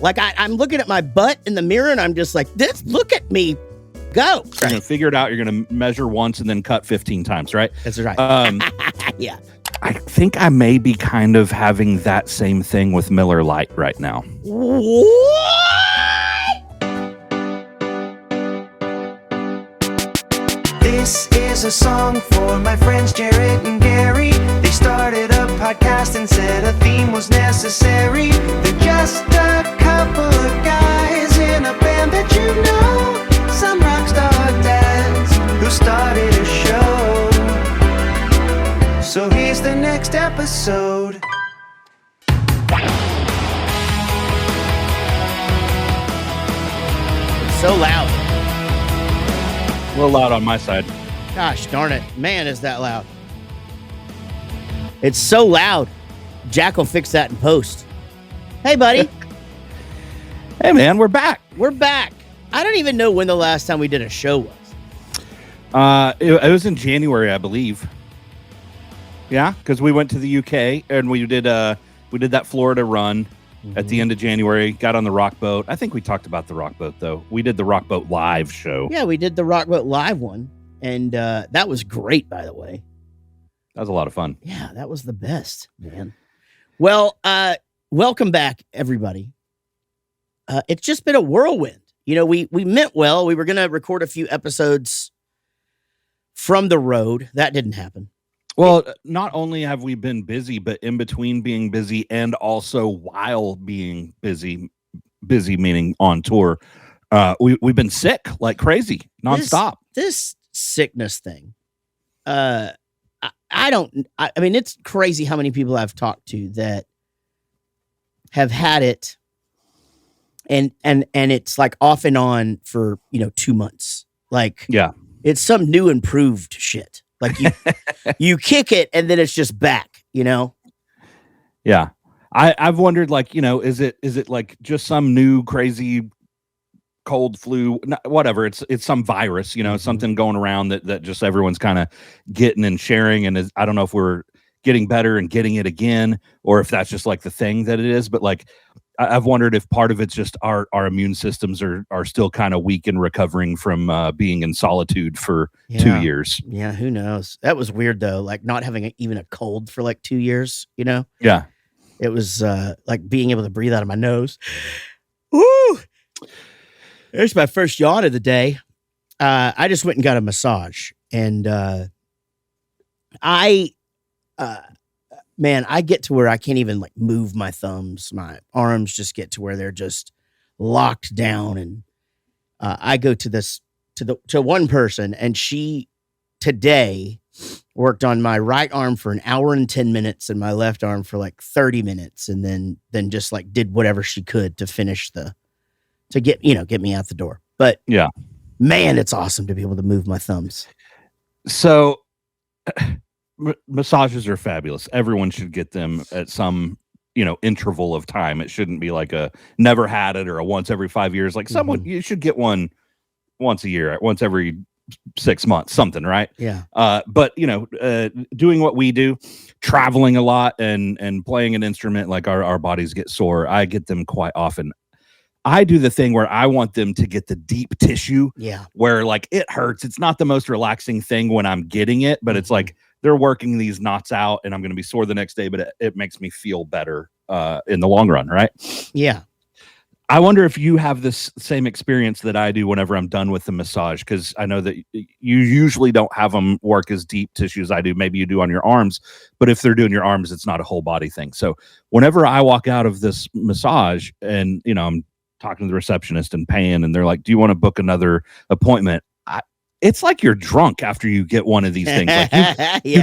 Like I'm looking at my butt in the mirror and I'm just like, look at me go. You're going to figure it out. You're going to measure once and then cut 15 times, right? That's right. Yeah. I think I may be kind of having that same thing with Miller Lite right now. What? This is a song for my friends Jaret and Gary. They started a podcast and said a theme was necessary. They're just a couple of guys in a band that you know. Some rockstar dads who started a show. So here's the next episode. It's so loud. A little loud on my side. Gosh darn it. Man, is that loud. It's so loud. Jack will fix that in post. Hey, buddy. Hey, man, we're back. We're back. I don't even know when the last time we did a show was. It was in January, I believe. Yeah, because we went to the UK and we did that Florida run at the end of January. Got on the rock boat. I think we talked about the rock boat though. We did the rock boat live show. Yeah, we did the rock boat live one, and that was great. By the way, that was a lot of fun. Yeah, that was the best, man. Well, welcome back, everybody. It's just been a whirlwind. You know, we meant well. We were going to record a few episodes from the road. That didn't happen. Well, not only have we been busy, but in between being busy and also while being busy meaning on tour, we've been sick like crazy, nonstop. This sickness thing, I mean, it's crazy how many people I've talked to that have had it, and it's like off and on for 2 months. Like, yeah, it's some new improved shit. Like you kick it and then it's just back, Yeah. I've wondered, like, is it like just some new crazy cold flu, whatever. It's some virus, something going around that just everyone's kind of getting and sharing. And I don't know if we're getting better and getting it again, or if that's just like the thing that it is. But like, I've wondered if part of it's just our immune systems are still kind of weak and recovering from being in solitude for 2 years. Yeah, who knows? That was weird though, like not having even a cold for like 2 years, Yeah. It was like being able to breathe out of my nose. Woo! There's my first yawn of the day. I just went and got a massage, and man, I get to where I can't even like move my thumbs. My arms just get to where they're just locked down. And I go to one person, and she today worked on my right arm for an hour and 10 minutes and my left arm for like 30 minutes. And then just like did whatever she could to finish to get me out the door. But yeah, man, it's awesome to be able to move my thumbs. So massages are fabulous. Everyone should get them at some, interval of time. It shouldn't be like a never had it or a once every 5 years. Like you should get one once a year, once every 6 months, something, right? Yeah. But doing what we do, traveling a lot and playing an instrument, like our bodies get sore. I get them quite often. I do the thing where I want them to get the deep tissue. Yeah. Where like it hurts. It's not the most relaxing thing when I'm getting it, but it's like they're working these knots out and I'm going to be sore the next day, but it makes me feel better in the long run, right? Yeah. I wonder if you have this same experience that I do whenever I'm done with the massage, because I know that you usually don't have them work as deep tissue as I do. Maybe you do on your arms, but if they're doing your arms, it's not a whole body thing. So whenever I walk out of this massage and, I'm talking to the receptionist and paying, and they're like, do you want to book another appointment? It's like you're drunk after you get one of these things. Like you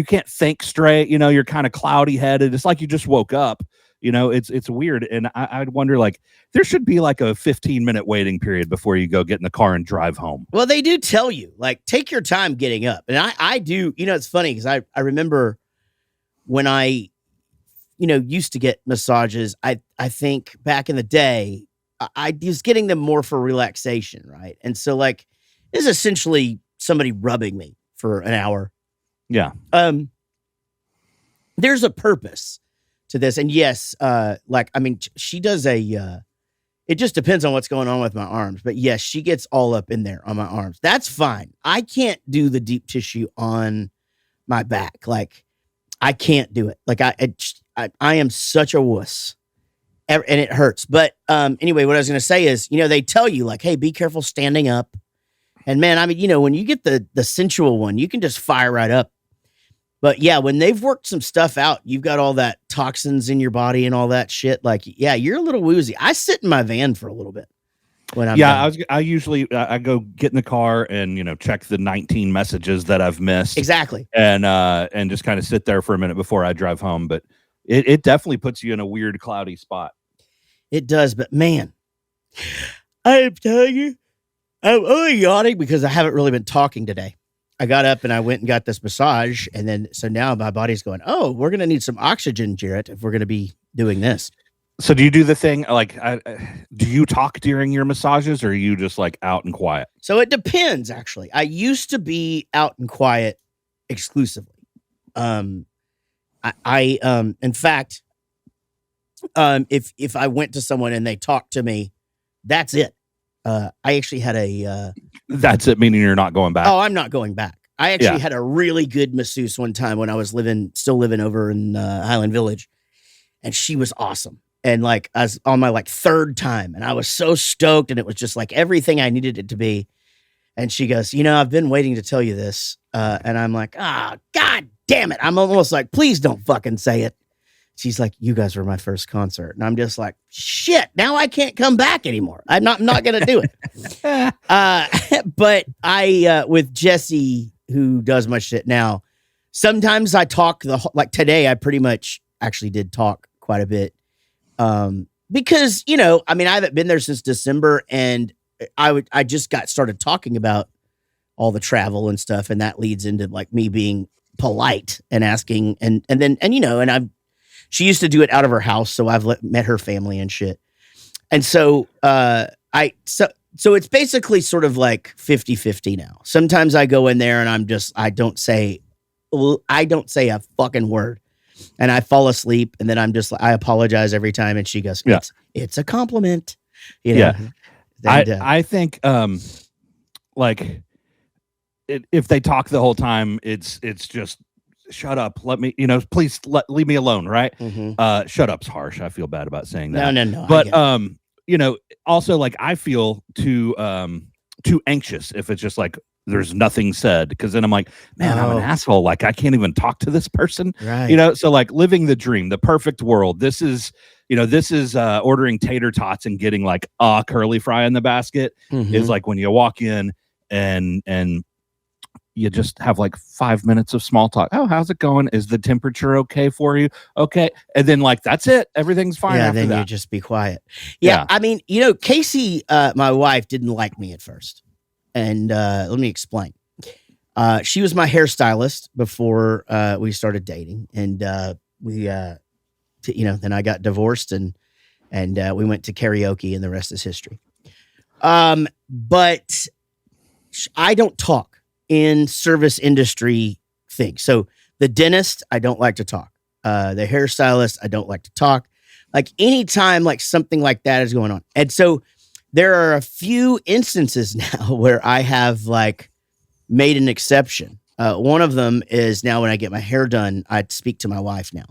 can't think straight. You're kind of cloudy headed. It's like you just woke up. It's weird. And I'd wonder, like, there should be like a 15-minute waiting period before you go get in the car and drive home. Well, they do tell you, like, take your time getting up. And I do, it's funny because I remember when I, used to get massages, I think back in the day, I was getting them more for relaxation, right? And so, like, this is essentially somebody rubbing me for an hour. Yeah. There's a purpose to this. And yes, she does It just depends on what's going on with my arms. But yes, she gets all up in there on my arms. That's fine. I can't do the deep tissue on my back. Like, I can't do it. Like, I am such a wuss. And it hurts. But anyway, what I was going to say is, they tell you, like, hey, be careful standing up. And man, I mean, when you get the sensual one, you can just fire right up. But yeah, when they've worked some stuff out, you've got all that toxins in your body and all that shit. Like, yeah, you're a little woozy. I sit in my van for a little bit when I'm done. I usually I go get in the car and check the 19 messages that I've missed. Exactly. And just kind of sit there for a minute before I drive home. But it definitely puts you in a weird cloudy spot. It does, but man, I am telling you, I'm only yawning because I haven't really been talking today. I got up and I went and got this massage, and then so now my body's going, oh, we're going to need some oxygen, Jaret, if we're going to be doing this. So do you do the thing, like, do you talk during your massages, or are you just like out and quiet? So it depends, actually. I used to be out and quiet exclusively. In fact, if I went to someone and they talked to me, that's it. I actually had that's it, meaning you're not going back. Oh, I'm not going back. I actually had a really good masseuse one time when I was still living over in Highland Village, and she was awesome. And like, I was on my third time, and I was so stoked, and it was just like everything I needed it to be. And she goes, I've been waiting to tell you this. And I'm like, God damn it. I'm almost like, please don't fucking say it. She's like, you guys were my first concert. And I'm just like, shit, now I can't come back anymore. I'm not going to do it. But with Jesse, who does my shit now, sometimes I talk like today, I pretty much actually did talk quite a bit. Because, I haven't been there since December, and I just started talking about all the travel and stuff. And that leads into like me being polite and asking, and she used to do it out of her house, so I've met her family and shit. And so so it's basically sort of like 50-50 now. Sometimes I go in there and I don't say a fucking word, and I fall asleep, and then I'm just like, I apologize every time, and she goes, it's a compliment. Yeah. I think if they talk the whole time, it's just shut up. Let me, please leave me alone. Right. Mm-hmm. Shut up's harsh. I feel bad about saying that. No. But, also like I feel too anxious if it's just like, there's nothing said. Cause then I'm like, man, I'm an asshole. Like I can't even talk to this person. Right. So like living the dream, the perfect world. This is ordering tater tots and getting like a curly fry in the basket is like when you walk in and you just have like 5 minutes of small talk. Oh, how's it going? Is the temperature okay for you? Okay. And then like, that's it. Everything's fine. Yeah. After Then that. you just be quiet. Yeah. I mean, Casey, my wife, didn't like me at first. And let me explain. She was my hairstylist before we started dating. And then I got divorced and we went to karaoke, and the rest is history. But I don't talk in service industry things. So the dentist, I don't like to talk. The hairstylist, I don't like to talk. Like anytime like something like that is going on. And so there are a few instances now where I have like made an exception. One of them is now when I get my hair done, I speak to my wife now.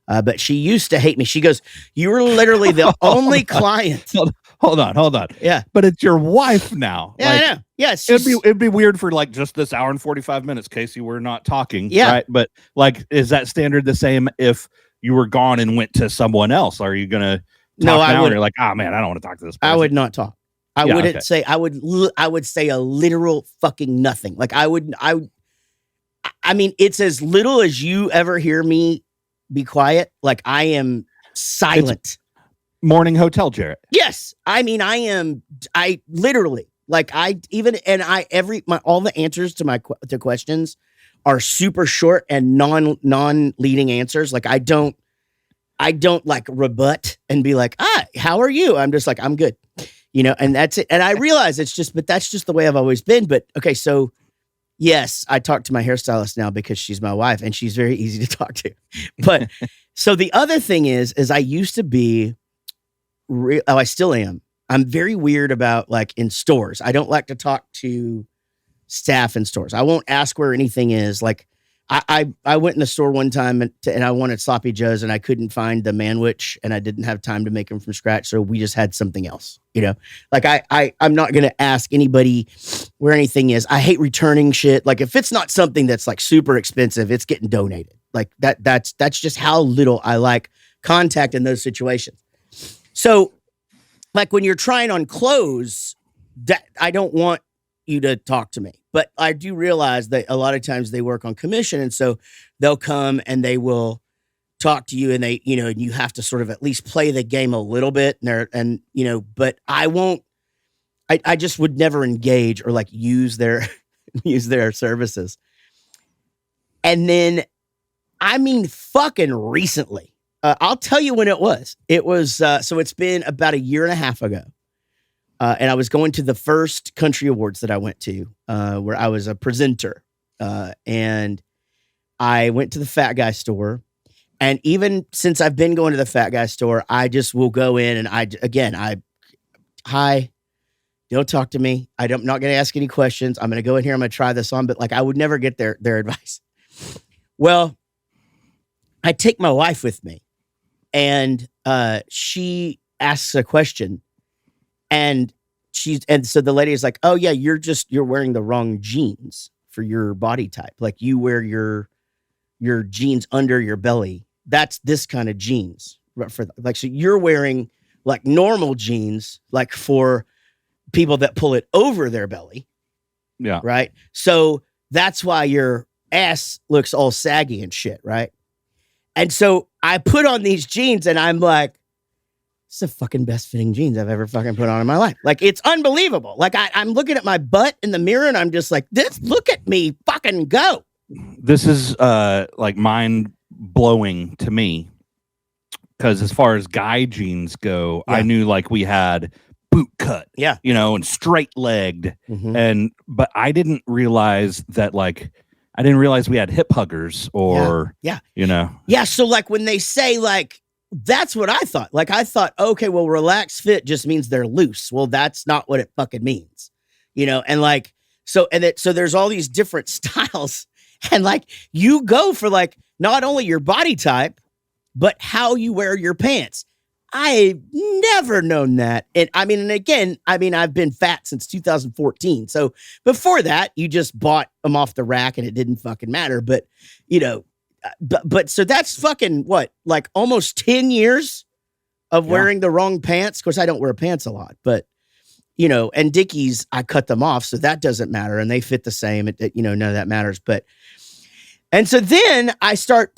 But she used to hate me. She goes, you were literally the only client. Hold on. Yeah. But it's your wife now. Yeah, like, I know. Yes. It'd be weird for like just this hour and 45 minutes, Casey. We're not talking. Yeah. Right. But like, is that standard the same if you were gone and went to someone else? Are you going to talk now? You're like, oh man, I don't want to talk to this person. I would not talk. I wouldn't say, I would say a literal fucking nothing. Like I mean, it's as little as you ever hear me be quiet. Like I am silent. Morning hotel, Jaret. Yes. I mean, I literally, like all the answers to to questions are super short and non-leading answers. Like I don't like rebut and be like, how are you? I'm just like, I'm good, and that's it. And I realize but that's just the way I've always been. But okay. So yes, I talk to my hairstylist now because she's my wife and she's very easy to talk to. But so the other thing is I used to be, I still am I'm very weird about like in stores. I don't like to talk to staff in stores. I won't ask where anything is. Like I went in the store one time and I wanted sloppy joes and I couldn't find the manwich and I didn't have time to make them from scratch. So we just had something else, you know, like I'm not going to ask anybody where anything is. I hate returning shit. Like if it's not something that's like super expensive, it's getting donated. Like that's just how little I like contact in those situations. So like when you're trying on clothes, that I don't want you to talk to me. But I do realize that a lot of times they work on commission. And so they'll come and they will talk to you and they, you know, and you have to sort of at least play the game a little bit. And you know, but I won't, I just would never engage or like use their, use their services. And then, I mean, fucking recently, I'll tell you when it was. It was, so it's been about a year and a half ago. And I was going to the first country awards that I went to, where I was a presenter. And I went to the Fat Guy store. And even since I've been going to the Fat Guy store, I just will go in and hi, don't talk to me. I'm not going to ask any questions. I'm going to go in here. I'm going to try this on. But like, I would never get their advice. Well, I take my wife with me and she asks a question. And so the lady is like, oh yeah, you're wearing the wrong jeans for your body type. Like you wear your jeans under your belly. That's this kind of jeans for like, so you're wearing like normal jeans, like for people that pull it over their belly. Yeah. Right. So that's why your ass looks all saggy and shit. Right. And so I put on these jeans and I'm like, it's the fucking best fitting jeans I've ever fucking put on in my life. Like, it's unbelievable. Like, I'm looking at my butt in the mirror and I'm just like, look at me fucking go. This is like mind blowing to me because as far as guy jeans go, I knew like we had boot cut, you know, and straight legged. But I didn't realize that we had hip huggers or, you know. Yeah. So like when they say like, that's what I thought. Like, I thought, okay, well, relaxed fit just means they're loose. Well, that's not what it fucking means, you know? And like, so there's all these different styles and like, you go for like, not only your body type, but how you wear your pants. I've never known that. And I mean, I've been fat since 2014. So before that, you just bought them off the rack and it didn't fucking matter. But, you know, but so that's fucking what, like almost 10 years of wearing the wrong pants. Of course, I don't wear pants a lot, but you know, and Dickies, I cut them off. So that doesn't matter. And they fit the same. You know, none of that matters. But, and so then I start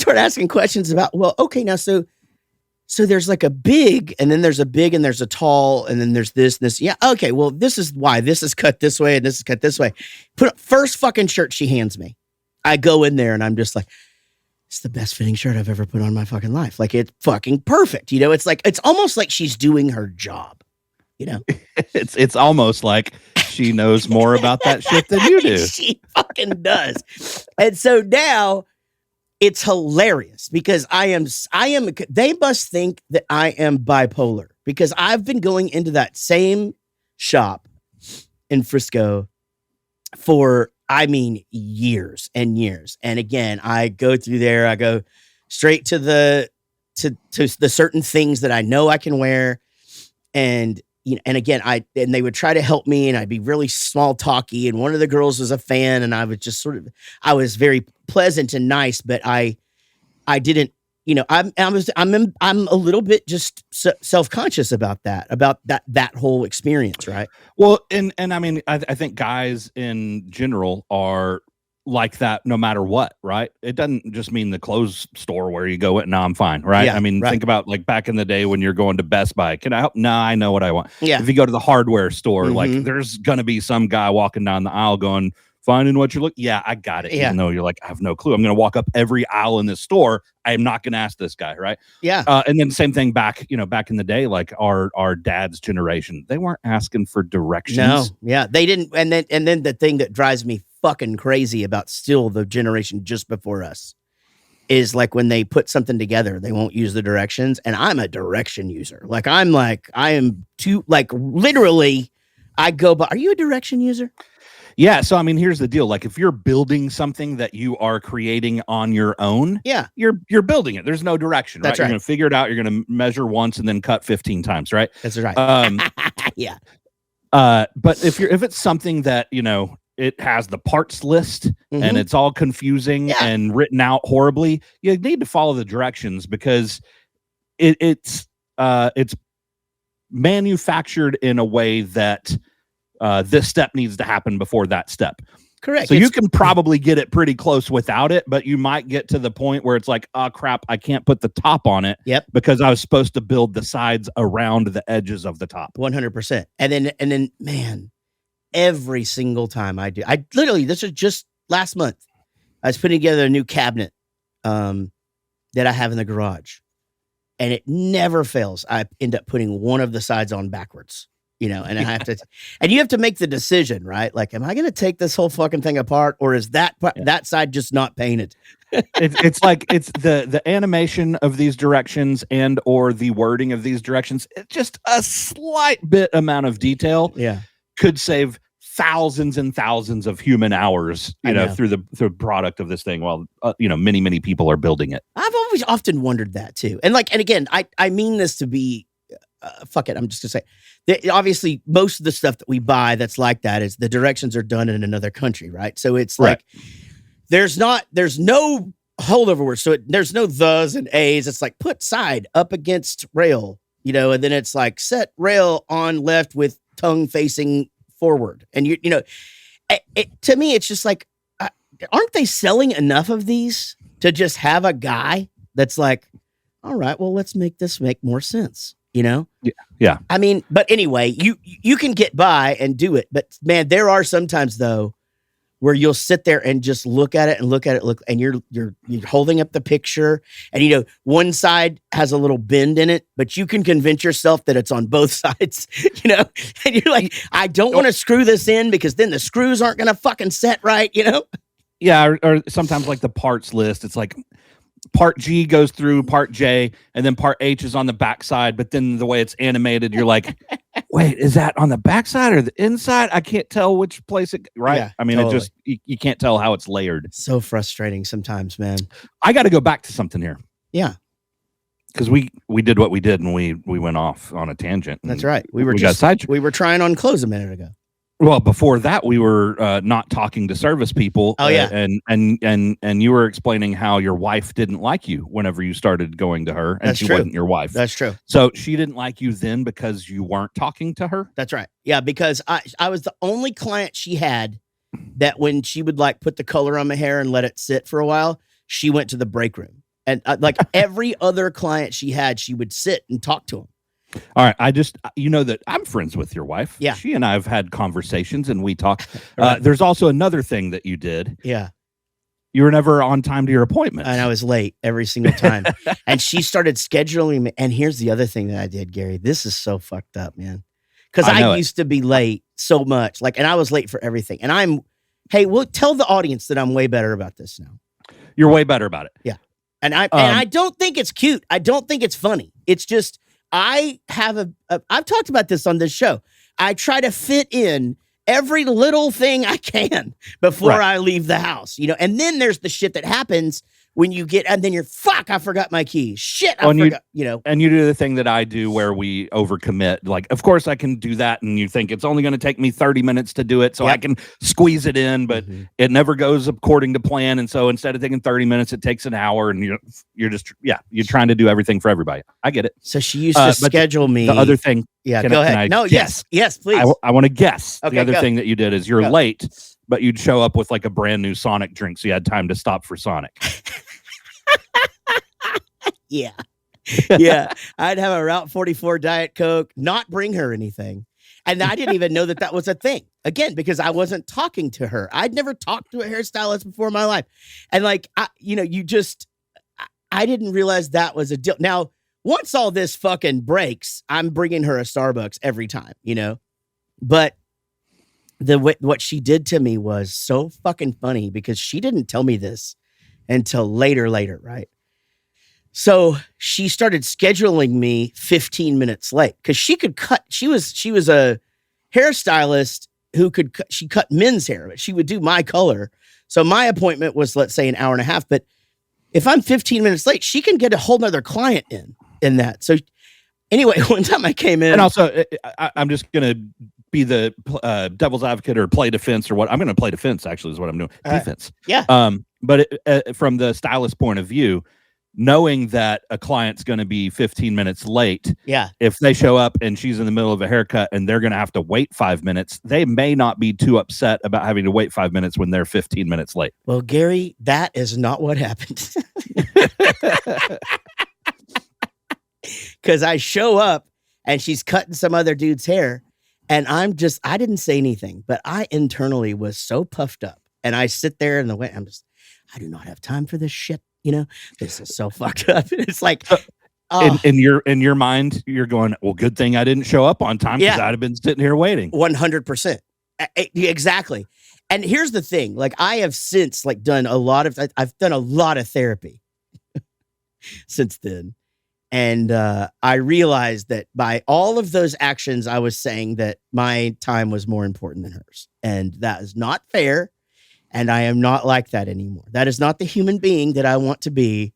asking questions about, well, okay, now, so there's like a big, and then there's a big and there's a tall, and then there's this. Yeah. Okay. Well, this is why this is cut this way and this is cut this way. Put up first fucking shirt she hands me. I go in there and I'm just like, it's the best fitting shirt I've ever put on my fucking life. Like, it's fucking perfect. You know, it's like, it's almost like she's doing her job, you know? It's almost like she knows more about that shit than you do. She fucking does. And so now it's hilarious because they must think that I am bipolar because I've been going into that same shop in Frisco for, I mean, years and years. And again, I go through there. I go straight to the certain things that I know I can wear. And, you know, and again, and they would try to help me and I'd be really small talky. And one of the girls was a fan and I was just I was very pleasant and nice, but I didn't, you know, I'm a little bit just self-conscious about that whole experience. Right. Well, and I mean, I think guys in general are like that no matter what, right? It doesn't just mean the clothes store where you go, no, I'm fine, right? Yeah, I mean, think about like back in the day when you're going to Best Buy. Can I help? No, I know what I want. Yeah. If you go to the hardware store, like there's going to be some guy walking down the aisle going, finding what you're looking. Yeah, I got it. Yeah. Even though you're like, I have no clue. I'm going to walk up every aisle in this store. I'm not going to ask this guy, right? Yeah. And then same thing back in the day, like our dad's generation, they weren't asking for directions. No. Yeah, they didn't. And then the thing that drives me fucking crazy about still the generation just before us is like when they put something together, they won't use the directions. And I'm a direction user. I am too, like, literally, I go, but are you a direction user? Yeah. So, I mean, here's the deal. Like, if you're building something that you are creating on your own, Yeah. you're building it. There's no direction, right? That's right. You're going to figure it out. You're going to measure once and then cut 15 times, right? That's right. Yeah. But if it's something that, you know, it has the parts list and it's all confusing and written out horribly, you need to follow the directions because it's manufactured in a way that this step needs to happen before that step. Correct. So you can probably get it pretty close without it, but you might get to the point where it's like, oh crap, I can't put the top on it. Yep. Because I was supposed to build the sides around the edges of the top. 100%. And then, man, every single time I literally, this was just last month, I was putting together a new cabinet that I have in the garage, and it never fails. I end up putting one of the sides on backwards. You know, and I have to, and you have to make the decision, right? Like, am I going to take this whole fucking thing apart, or is that side just not painted? It's like it's the animation of these directions and or the wording of these directions. It's just a slight bit amount of detail. Yeah, could save thousands and thousands of human hours, you know, through the product of this thing. While many people are building it. I've always often wondered that too, and again, I mean this to be. Fuck it. I'm just gonna say, obviously, most of the stuff that we buy that's like that is the directions are done in another country, right? So it's like there's no holdover words. So there's no thes and a's. It's like put side up against rail, you know, and then it's like set rail on left with tongue facing forward, and to me, it's just like, aren't they selling enough of these to just have a guy that's like, all right, well, let's make this make more sense. You know? Yeah. I mean, but anyway, you can get by and do it. But man, there are sometimes though where you'll sit there and just look at it, and you're holding up the picture, and one side has a little bend in it, but you can convince yourself that it's on both sides, you know? And you're like, I don't want to screw this in because then the screws aren't gonna fucking set right, you know? Yeah, or sometimes like the parts list, it's like part G goes through part J, and then part H is on the backside. But then the way it's animated, you're like, wait, is that on the backside or the inside? I can't tell which place it, right? Yeah, I mean, totally. it just, you can't tell how it's layered. So frustrating sometimes, man. I got to go back to something here. Yeah. Because we did what we did, and we went off on a tangent. That's right. We were trying on clothes a minute ago. Well, before that, we were not talking to service people. Oh yeah, and you were explaining how your wife didn't like you whenever you started going to her, and she wasn't your wife. That's true. So she didn't like you then because you weren't talking to her. That's right. Yeah, because I was the only client she had that when she would like put the color on my hair and let it sit for a while, she went to the break room, and like every other client she had, she would sit and talk to him. All right. I just, that I'm friends with your wife. Yeah. She and I have had conversations and we talk. Right. There's also another thing that you did. Yeah. You were never on time to your appointments. And I was late every single time. And she started scheduling me. And here's the other thing that I did, Gary. This is so fucked up, man. Because I used to be late so much. And I was late for everything. And tell the audience that I'm way better about this now. You're way better about it. Yeah. And I don't think it's cute. I don't think it's funny. It's just, I have I've talked about this on this show. I try to fit in every little thing I can before I leave the house, and then there's the shit that happens when you get, and then you're, fuck, I forgot my keys. Shit, I forgot, And you do the thing that I do where we overcommit. Like, of course I can do that. And you think it's only going to take me 30 minutes to do it. So I can squeeze it in, but it never goes according to plan. And so instead of taking 30 minutes, it takes an hour, and you're just, you're trying to do everything for everybody. I get it. So she used to schedule me. The other thing. Yeah, go ahead. Yes, please. I want to guess. Okay, the other thing that you did is you're late, but you'd show up with like a brand new Sonic drink. So you had time to stop for Sonic. Yeah. Yeah. I'd have a Route 44 Diet Coke, not bring her anything. And I didn't even know that was a thing. Again, because I wasn't talking to her. I'd never talked to a hairstylist before in my life. And I didn't realize that was a deal. Now, once all this fucking breaks, I'm bringing her a Starbucks every time, But what she did to me was so fucking funny because she didn't tell me this until later, right? So she started scheduling me 15 minutes late because she could cut. She was a hairstylist who could she cut men's hair, but she would do my color. So my appointment was, let's say, an hour and a half. But if I'm 15 minutes late, she can get a whole nother client in that. So anyway, one time I came in. And also, I'm just going to be the devil's advocate or play defense or what. I'm going to play defense, actually, is what I'm doing. Defense. Yeah. But from the stylist point of view, knowing that a client's going to be 15 minutes late, if they show up and she's in the middle of a haircut and they're going to have to wait 5 minutes, they may not be too upset about having to wait 5 minutes when they're 15 minutes late. Well, Gary, that is not what happened. Because I show up and she's cutting some other dude's hair, and I didn't say anything, but I internally was so puffed up. And I sit there in the way, I do not have time for this shit. This is so fucked up. It's like, in your mind, you're going, well, good thing I didn't show up on time because I'd have been sitting here waiting. 100%. Exactly. And here's the thing. Like, I have since I've done a lot of therapy since then. And I realized that by all of those actions, I was saying that my time was more important than hers. And that is not fair. And I am not like that anymore. That is not the human being that I want to be,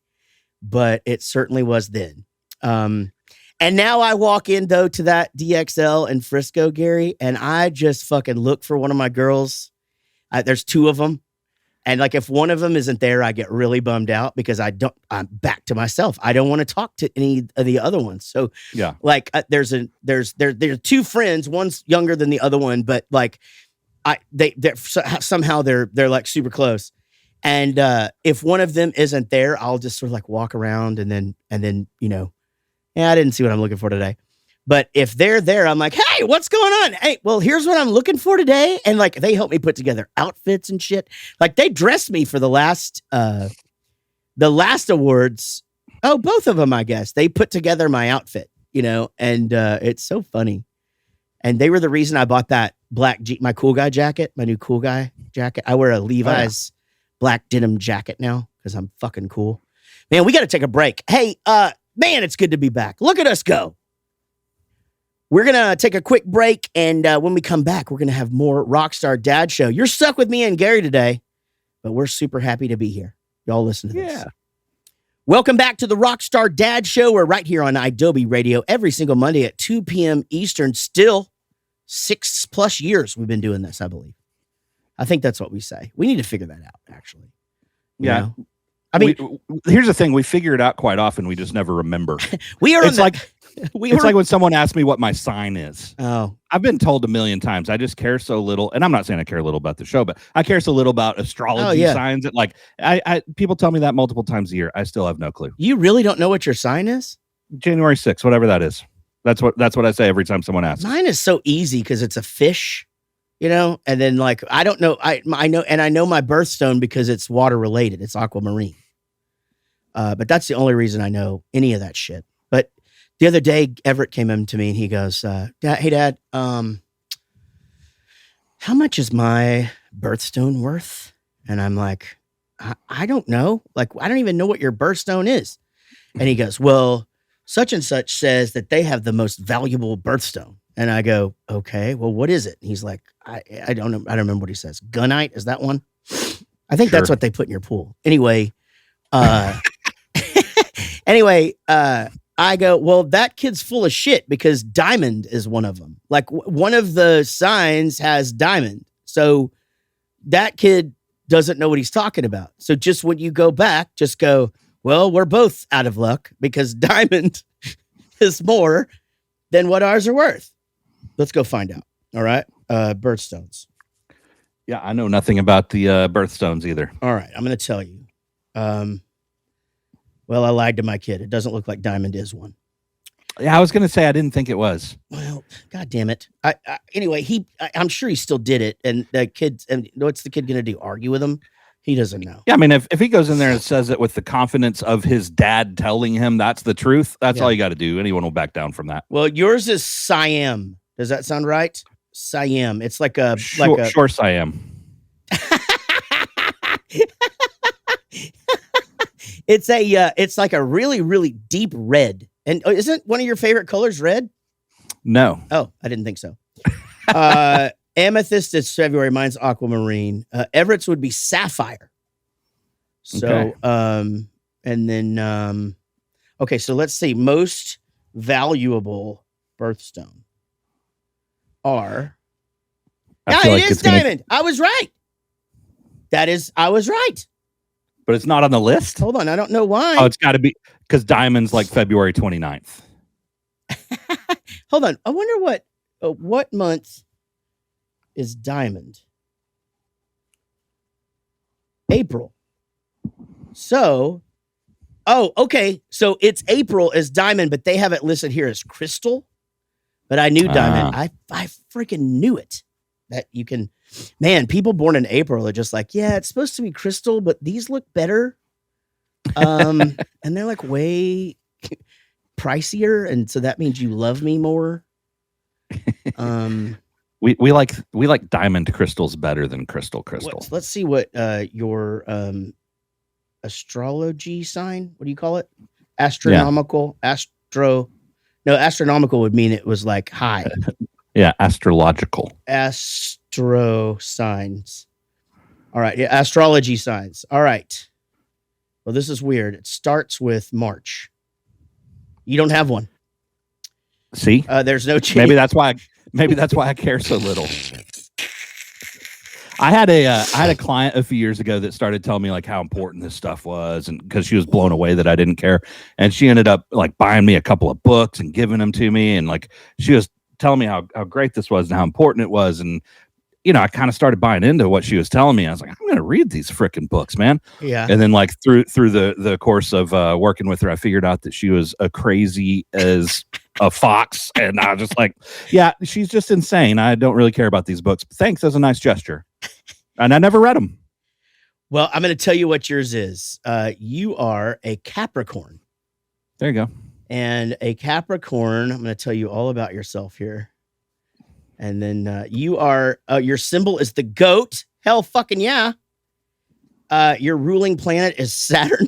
but it certainly was then. And now I walk in, though, to that DXL in Frisco, Gary, and I just fucking look for one of my girls. There's two of them. And like, if one of them isn't there, I get really bummed out because I'm back to myself. I don't want to talk to any of the other ones. So yeah, like there are two friends. One's younger than the other one, but like somehow they're like super close. And if one of them isn't there, I'll just sort of like walk around and then I didn't see what I'm looking for today. But if they're there, I'm like, hey, what's going on? Hey, well, here's what I'm looking for today. And like, they help me put together outfits and shit. Like, they dressed me for the last awards. Oh, both of them, I guess. They put together my outfit, and it's so funny. And they were the reason I bought that my cool guy jacket, my new cool guy jacket. I wear a Levi's black denim jacket now because I'm fucking cool. Man, we got to take a break. Hey, man, it's good to be back. Look at us go. We're going to take a quick break, and when we come back, we're going to have more Rockstar Dad Show. You're stuck with me and Gary today, but we're super happy to be here. Y'all listen to this. Welcome back to the Rockstar Dad Show. We're right here on Adobe Radio every single Monday at 2 p.m. Eastern. Still 6+ years we've been doing this, I believe. I think that's what we say. We need to figure that out, actually. You know? I mean, here's the thing. We figure it out quite often. We just never remember. It's like when someone asks me what my sign is. Oh, I've been told a million times. I just care so little. And I'm not saying I care little about the show, but I care so little about astrology signs. That like, people tell me that multiple times a year. I still have no clue. You really don't know what your sign is? January 6th, whatever that is. That's what I say every time someone asks. Mine is so easy because it's a fish, and then like, I don't know. I know, and I know my birthstone because it's water related. It's aquamarine. But that's the only reason I know any of that shit. But the other day, Everett came in to me and he goes, hey, Dad, how much is my birthstone worth? And I'm like, I don't know. Like, I don't even know what your birthstone is. And he goes, well, such and such says that they have the most valuable birthstone. And I go, okay, well, what is it? And he's like, I don't know. I don't remember what he says. Gunite, is that one? I think that's what they put in your pool. Anyway, I go, well, that kid's full of shit because diamond is one of them. Like one of the signs has diamond. So that kid doesn't know what he's talking about. So just when you go back, just go, well, we're both out of luck because diamond is more than what ours are worth. Let's go find out. All right. Birthstones. Yeah. I know nothing about the birthstones either. All right. I'm going to tell you. Well, I lied to my kid. It doesn't look like diamond is one. Yeah, I was going to say I didn't think it was. Well, God damn it. Anyway, I'm sure he still did it. And the kid, and what's the kid going to do? Argue with him? He doesn't know. Yeah, I mean, if he goes in there and says it with the confidence of his dad telling him that's the truth, that's all you got to do. Anyone will back down from that. Well, yours is Siam. Does that sound right? Siam. It's like a sure Siam. It's like a really, really deep red. And isn't one of your favorite colors red? No. Oh, I didn't think so. Amethyst is February. Mine's aquamarine. Everett's would be sapphire. So, Okay. and then, okay, so let's see. Most valuable birthstone are. I Yeah, feel it like is it's gonna- diamond. I was right. I was right. but it's not on the list. Hold on. I don't know why. Oh, it's got to be because diamond's like February 29th. Hold on. I wonder what month is diamond? April. So, okay. So it's April as diamond, but they have it listed here as crystal. But I knew diamond. I freaking knew it. That you can, man, people born in April are just like, yeah, it's supposed to be crystal, but these look better. And they're like way pricier. And so that means you love me more. We like diamond crystals better than crystal. Let's see what your astrology sign, what do you call it? Astronomical. Astronomical would mean it was like high. Yeah, astrological. Astro signs. All right. Yeah, astrology signs. All right. Well, this is weird. It starts with March. You don't have one. See? There's no change. Maybe that's why I care so little. I had a client a few years ago that started telling me like how important this stuff was, and because she was blown away that I didn't care, and she ended up like buying me a couple of books and giving them to me, and like she was telling me how great this was and how important it was, and I kind of started buying into what she was telling me. I was like, I'm gonna read these freaking books, man. Yeah. And then like through the course of working with her, I figured out that she was crazy as a fox, and I was just like, yeah, she's just insane. I don't really care about these books. But thanks, as a nice gesture. And I never read them. Well, I'm going to tell you what yours is. You are a Capricorn. There you go. And a Capricorn, I'm going to tell you all about yourself here. And then you are, your symbol is the goat. Hell fucking yeah. Your ruling planet is Saturn.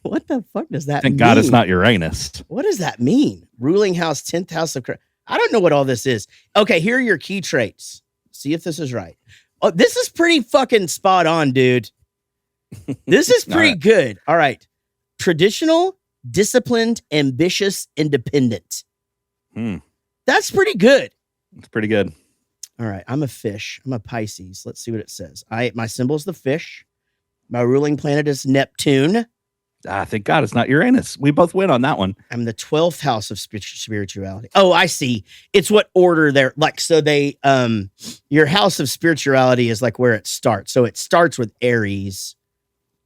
What the fuck does that mean? Thank God it's not Uranus. What does that mean? Ruling house, 10th house of... I don't know what all this is. Okay, here are your key traits. See if this is right. Oh, this is pretty fucking spot on, dude. This is pretty good. All right. Traditional, disciplined, ambitious, independent. That's pretty good. It's pretty good. All right. I'm a fish. I'm a Pisces. Let's see what it says. My symbol is the fish. My ruling planet is Neptune. Thank God it's not Uranus. We both win on that one. I'm the 12th house of spirituality. Oh, I see. It's what order they're like. So they, your house of spirituality is like where it starts. So it starts with Aries,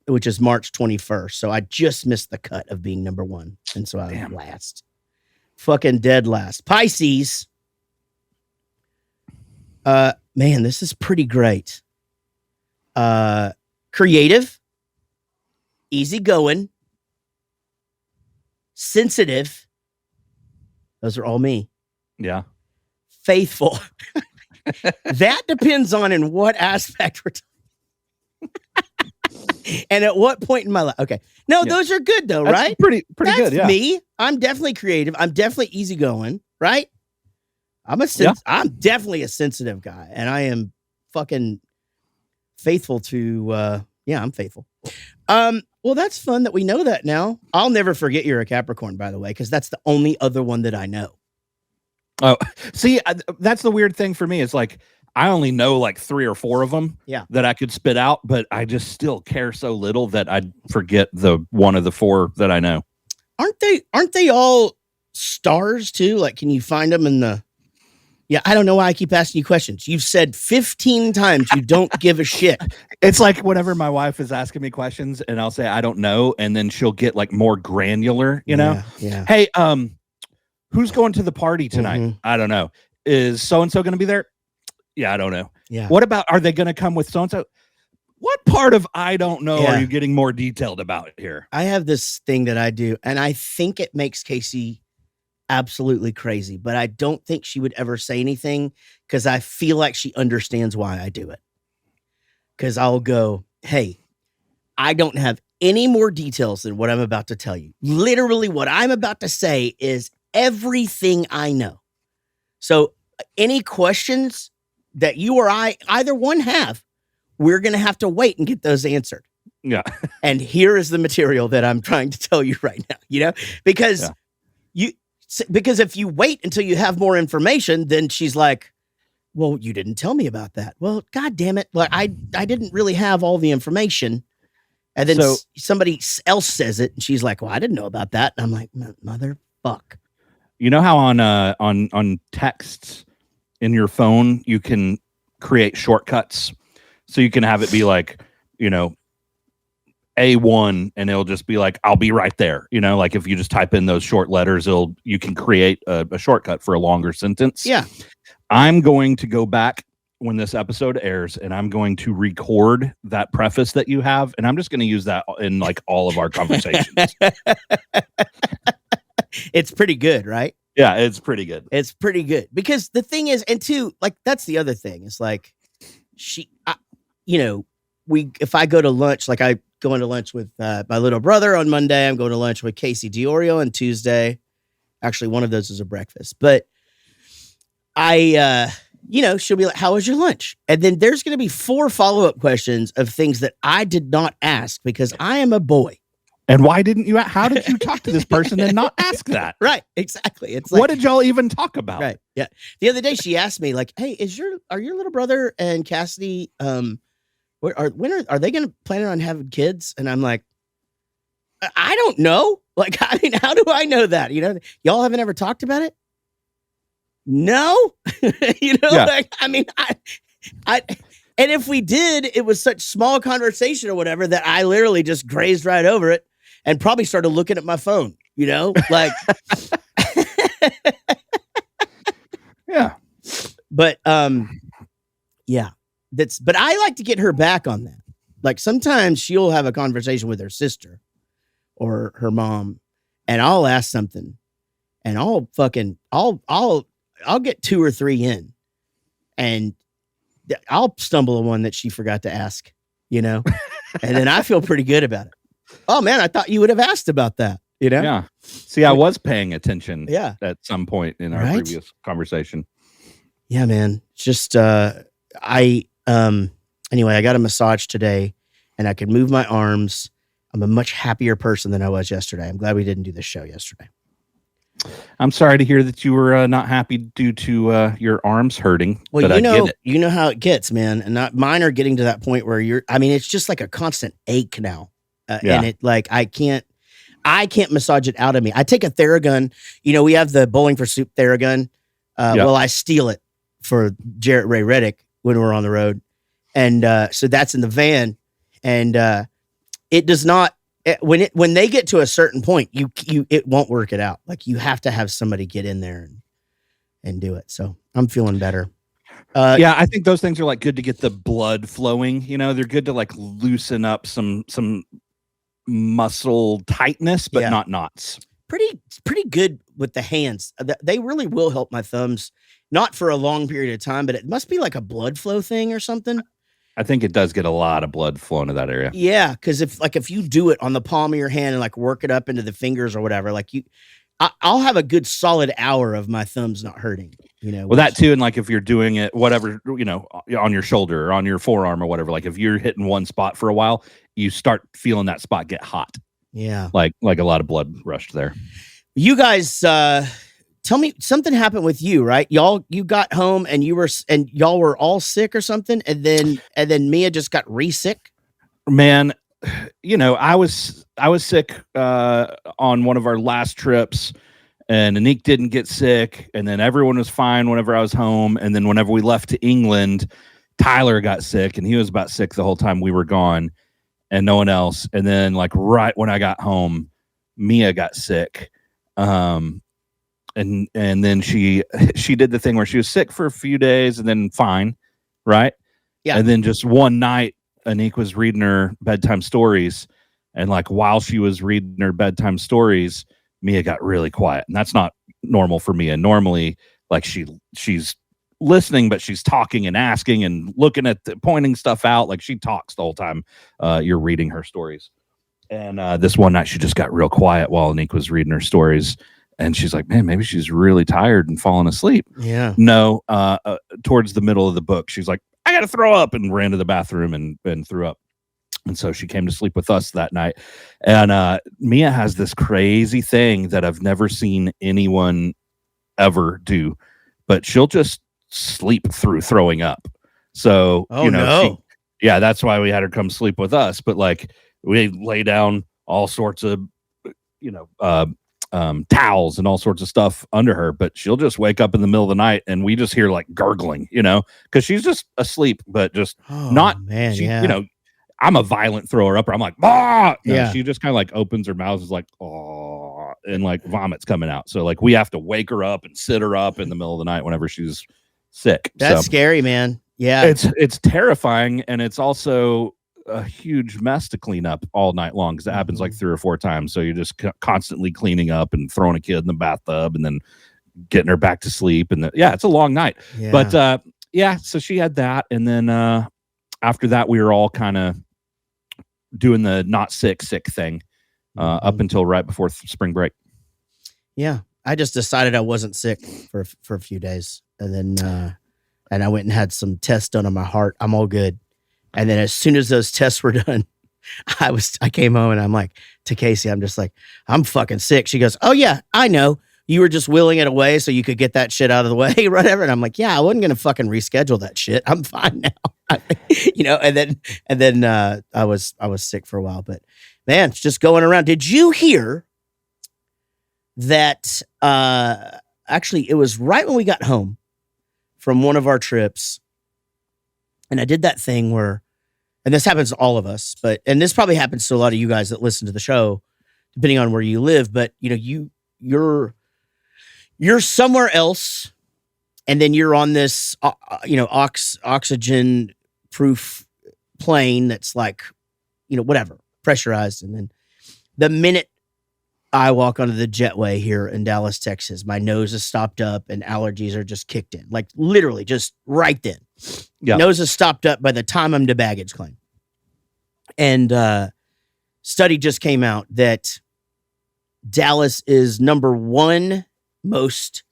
which is March 21st. So I just missed the cut of being number one. And so I'm last. Fucking dead last. Pisces. Man, this is pretty great. Creative. Easygoing, sensitive. Those are all me. Yeah. Faithful. That depends on in what aspect we're talking. And at what point in my life. Okay. No, those are good though, That's right? Pretty That's good, yeah. me. I'm definitely creative. I'm definitely easygoing, right? I'm definitely a sensitive guy, and I am fucking faithful to I'm faithful. Well, that's fun that we know that now. I'll never forget you're a Capricorn, by the way, because that's the only other one that I know. Oh, see, that's the weird thing for me. It's like I only know like 3 or 4 of them that I could spit out, but I just still care so little that I'd forget the one of the 4 that I know. Aren't they all stars too? Like, can you find them in the... Yeah, I don't know why I keep asking you questions. You've said 15 times you don't give a shit. It's like whenever my wife is asking me questions and I'll say, I don't know. And then she'll get like more granular, you know? Yeah. Hey, who's going to the party tonight? Mhm. I don't know. Is so-and-so going to be there? Yeah, I don't know. Yeah. What about, are they going to come with so-and-so? What part of I don't know are you getting more detailed about here? I have this thing that I do, and I think it makes Casey absolutely crazy, but I don't think she would ever say anything because I feel like she understands why I do it. Because I'll go, hey, I don't have any more details than what I'm about to tell you. Literally, what I'm about to say is everything I know. So, any questions that you or I, either one, have, we're going to have to wait and get those answered. Yeah. And here is the material that I'm trying to tell you right now, because because if you wait until you have more information, then she's like, well, you didn't tell me about that. Well, God damn it. Like, I didn't really have all the information. And then somebody else says it, and she's like, well, I didn't know about that. And I'm like, motherfuck. You know how on texts in your phone, you can create shortcuts? So you can have it be like, A1, and it'll just be like, I'll be right there. Like if you just type in those short letters, you can create a shortcut for a longer sentence. Yeah. I'm going to go back when this episode airs, and I'm going to record that preface that you have, and I'm just going to use that in like all of our conversations. It's pretty good, right? Yeah, it's pretty good. It's pretty good because the thing is, and two, like that's the other thing. It's like if I go to lunch, like I go into lunch with my little brother on Monday, I'm going to lunch with Casey Diorio on Tuesday. Actually, one of those is a breakfast, but she'll be like, how was your lunch? And then there's going to be 4 follow-up questions of things that I did not ask because I am a boy. And why didn't you? How did you talk to this person and not ask that? Right. Exactly. It's like, what did y'all even talk about? Right. Yeah. The other day she asked me like, hey, are your little brother and Cassidy, when are they going to plan on having kids? And I'm like, I don't know. Like, I mean, how do I know that? Y'all haven't ever talked about it? No. Like, I mean, I, and if we did, it was such small conversation or whatever that I literally just grazed right over it and probably started looking at my phone, like, yeah. But, yeah, but I like to get her back on that. Like sometimes she'll have a conversation with her sister or her mom and I'll ask something and I'll get 2 or 3 in and I'll stumble on one that she forgot to ask, and then I feel pretty good about it. Oh man, I thought you would have asked about that, Yeah. See, I was paying attention at some point in our previous conversation. Yeah, man. Just, anyway, I got a massage today and I could move my arms. I'm a much happier person than I was yesterday. I'm glad we didn't do this show yesterday. I'm sorry to hear that you were not happy due to your arms hurting. Well, you know how it gets, man. And mine are getting to that point where it's just like a constant ache now. And it like, I can't massage it out of me. I take a Theragun, we have the Bowling for Soup Theragun. Well, I steal it for Jaret Reddick when we're on the road. And so that's in the van. And it does not, when they get to a certain point, it won't work it out. Like you have to have somebody get in there and do it. So I'm feeling better. I think those things are like good to get the blood flowing. They're good to like loosen up some muscle tightness, but not knots. Pretty good with the hands. They really will help my thumbs, not for a long period of time, but it must be like a blood flow thing or something. I think it does get a lot of blood flowing to that area. Yeah, because if you do it on the palm of your hand and like work it up into the fingers or whatever, like I'll have a good solid hour of my thumbs not hurting. Well, that too, and like if you're doing it, whatever, on your shoulder or on your forearm or whatever, like if you're hitting one spot for a while, you start feeling that spot get hot. Yeah, like a lot of blood rushed there. You guys, tell me something happened with you, right? You got home and y'all were all sick or something, and then Mia just got re-sick. Man, I was sick on one of our last trips, and Anik didn't get sick, and then everyone was fine whenever I was home, and then whenever we left to England, Tyler got sick, and he was about sick the whole time we were gone, and no one else. And then like right when I got home, Mia got sick. And then she did the thing where she was sick for a few days and then fine, right? Yeah. And then just one night, Anik was reading her bedtime stories, and like while she was reading her bedtime stories, Mia got really quiet, and that's not normal for Mia. Normally, like she's listening, but she's talking and asking and looking at pointing stuff out. Like she talks the whole time you're reading her stories. And this one night she just got real quiet while Nick was reading her stories. And she's like, man, maybe she's really tired and falling asleep. Yeah. No, towards the middle of the book, she's like, I got to throw up, and ran to the bathroom and threw up. And so she came to sleep with us that night. And Mia has this crazy thing that I've never seen anyone ever do, but she'll just sleep through throwing up. So, yeah, that's why we had her come sleep with us. But like we lay down all sorts of, towels and all sorts of stuff under her, but she'll just wake up in the middle of the night and we just hear like gurgling, because she's just asleep, but just I'm a violent thrower upper. I'm like, ah, she just kind of like opens her mouth, is like, oh, and like vomit's coming out. So like we have to wake her up and sit her up in the middle of the night whenever she's sick. That's scary, man. Yeah, it's terrifying, and it's also a huge mess to clean up all night long because it happens like 3 or 4 times. So you're just constantly cleaning up and throwing a kid in the bathtub and then getting her back to sleep. And it's a long night. Yeah. But so she had that, and then after that we were all kind of doing the not sick thing up until right before spring break. Yeah, I just decided I wasn't sick for a few days, and then and I went and had some tests done on my heart. I'm all good. And then as soon as those tests were done, I came home and I'm like to Casey, I'm just like, I'm fucking sick. She goes, oh yeah, I know. You were just willing it away so you could get that shit out of the way, whatever. And I'm like, yeah, I wasn't gonna fucking reschedule that shit. I'm fine now. And then I was sick for a while, but man, it's just going around. Did you hear that? Actually, it was right when we got home from one of our trips, and I did that thing where, and this happens to all of us, and this probably happens to a lot of you guys that listen to the show, depending on where you live. But you're somewhere else, and then you're on this, oxygen proof plane that's like, whatever, pressurized. And then the minute I walk onto the jetway here in Dallas, Texas, my nose is stopped up and allergies are just kicked in, like literally just right then. Yeah. Nose is stopped up by the time I'm to baggage claim. And study just came out that Dallas is number 1 most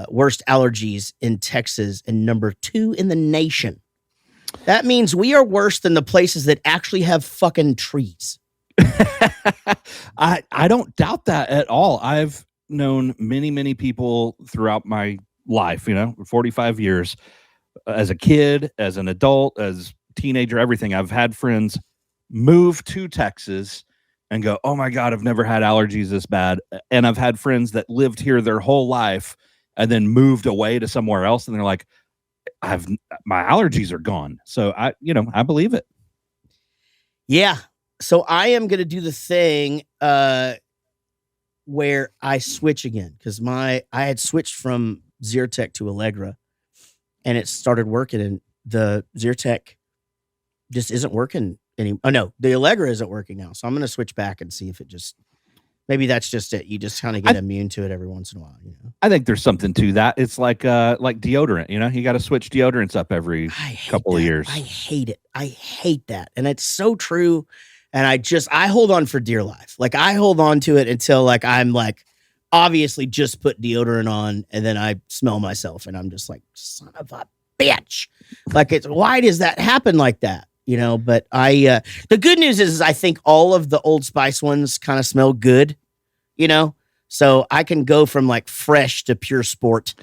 worst allergies in Texas and number 2 in the nation. That means we are worse than the places that actually have fucking trees. I don't doubt that at all. I've known many people throughout my life, 45 years, as a kid, as an adult, as teenager, everything. I've had friends move to Texas and go, oh my God, I've never had allergies this bad. And I've had friends that lived here their whole life and then moved away to somewhere else, and they're like, my allergies are gone. So I believe it. Yeah. So I am going to do the thing where I switch again, because I had switched from Zyrtec to Allegra, and it started working, and the Zyrtec just isn't working anymore. Oh no, the Allegra isn't working now. So I'm going to switch back and see if it just, maybe that's just it. You just kind of get immune to it every once in a while. I think there's something to that. It's like deodorant, you got to switch deodorants up every couple of years. I hate it. I hate that. And it's so true. And I hold on for dear life. Like I hold on to it until like, I'm like, obviously just put deodorant on, and then I smell myself and I'm just like, son of a bitch. Like why does that happen like that? But the good news is I think all of the Old Spice ones kind of smell good, so I can go from like fresh to pure sport,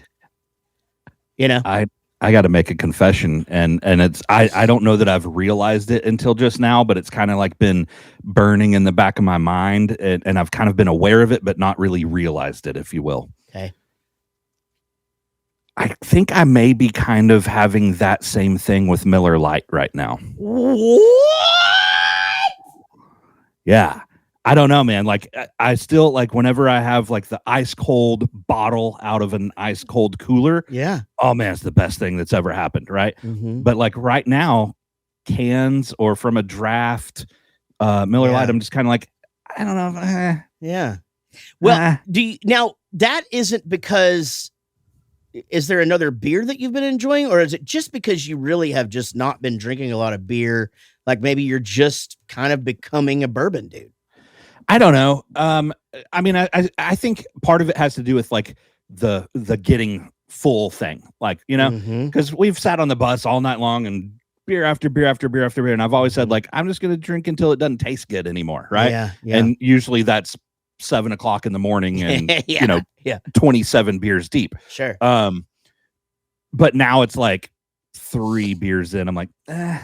I got to make a confession, and it's I don't know that I've realized it until just now, but it's kind of like been burning in the back of my mind, and I've kind of been aware of it, but not really realized it, if you will. Okay. I think I may be kind of having that same thing with Miller Lite right now. What? Yeah. I don't know, man. Like I still like whenever I have like the ice cold bottle out of an ice cold cooler. Yeah. Oh man, it's the best thing that's ever happened. Right. Mm-hmm. But like right now, cans or from a draft Miller Lite, I'm just kind of like, I don't know. Yeah. Well, now that isn't because is there another beer that you've been enjoying, or is it just because you really have just not been drinking a lot of beer? Like maybe you're just kind of becoming a bourbon dude. I don't know. I mean, I think part of it has to do with like the getting full thing, like, you know, because we've sat on the bus all night long and beer after beer after beer after beer, and I've always said like I'm just going to drink until it doesn't taste good anymore, right? Yeah. And usually that's 7 o'clock in the morning, and Yeah, you know, 27 beers deep. Sure. But now it's like 3 beers in, I'm like, kind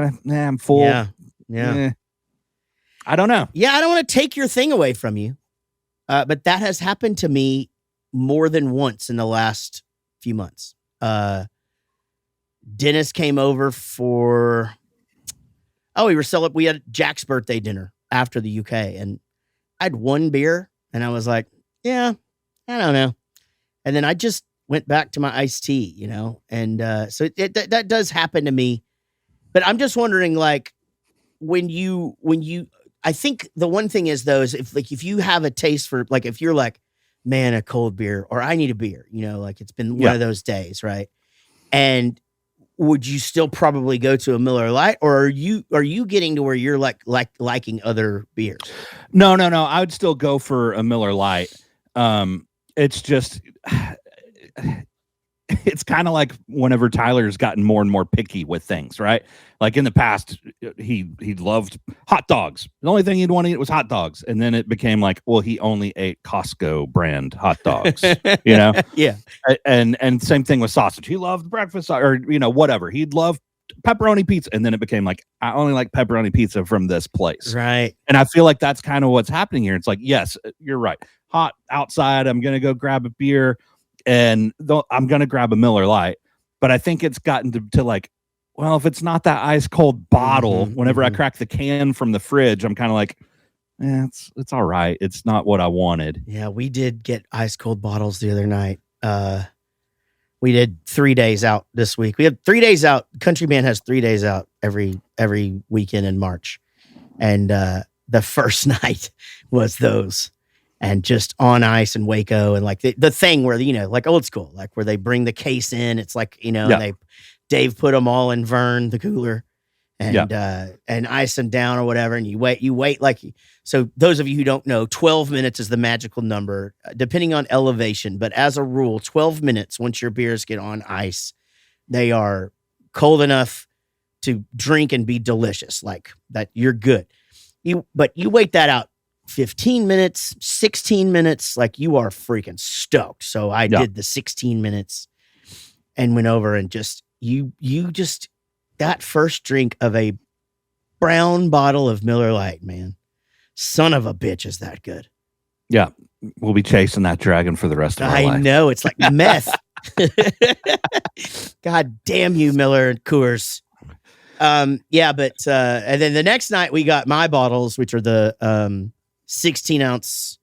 of, I'm full. Yeah. I don't know. Yeah, I don't want to take your thing away from you, but that has happened to me more than once in the last few months. Dennis came over for, we had Jack's birthday dinner after the UK, and I had 1 beer, and I was like, yeah, I don't know. And then I just went back to my iced tea, you know, and so that does happen to me. But I'm just wondering, like, when you, I think the one thing is though, is if you have a taste for, like, if you're like, man, a cold beer, or I need a beer, you know, like it's been one of those days, right? And would you still probably go to a Miller Lite, or are you getting to where you're liking other beers? No. I would still go for a Miller Lite. It's just, it's kind of like whenever Tyler's gotten more and more picky with things, right? Like in the past, he loved hot dogs. The only thing he'd want to eat was hot dogs. And then it became like, well, he only ate Costco brand hot dogs, you know? Yeah. And same thing with sausage. He loved breakfast, or, you know, whatever. He'd love pepperoni pizza. And then it became like, I only like pepperoni pizza from this place. Right. And I feel like that's kind of what's happening here. It's like, yes, you're right. Hot outside. I'm going to go grab a beer, and I'm going to grab a Miller Lite. But I think it's gotten to like, well, if it's not that ice cold bottle, whenever I crack the can from the fridge, I'm kind of like, it's all right. It's not what I wanted. Yeah, we did get ice cold bottles the other night. We did 3 days out this week. We have 3 days out. Country Band has 3 days out every weekend in March. And the first night was those. And just on ice in Waco, and like the thing where, you know, like old school, like where they bring the case in. It's like, you know, Dave put them all in Vern, the cooler, and ice them down or whatever. And you wait like, so those of you who don't know, 12 minutes is the magical number, depending on elevation. But as a rule, 12 minutes, once your beers get on ice, they are cold enough to drink and be delicious. Like that, you're good. But you wait that out 15 minutes, 16 minutes, like you are freaking stoked. So I did the 16 minutes and went over and just, you just, that first drink of a brown bottle of Miller Lite, man, son of a bitch, is that good. Yeah. We'll be chasing that dragon for the rest of our life. I know. It's like meth. God damn you, Miller and Coors. Yeah, but, and then the next night we got my bottles, which are the, 16-ounce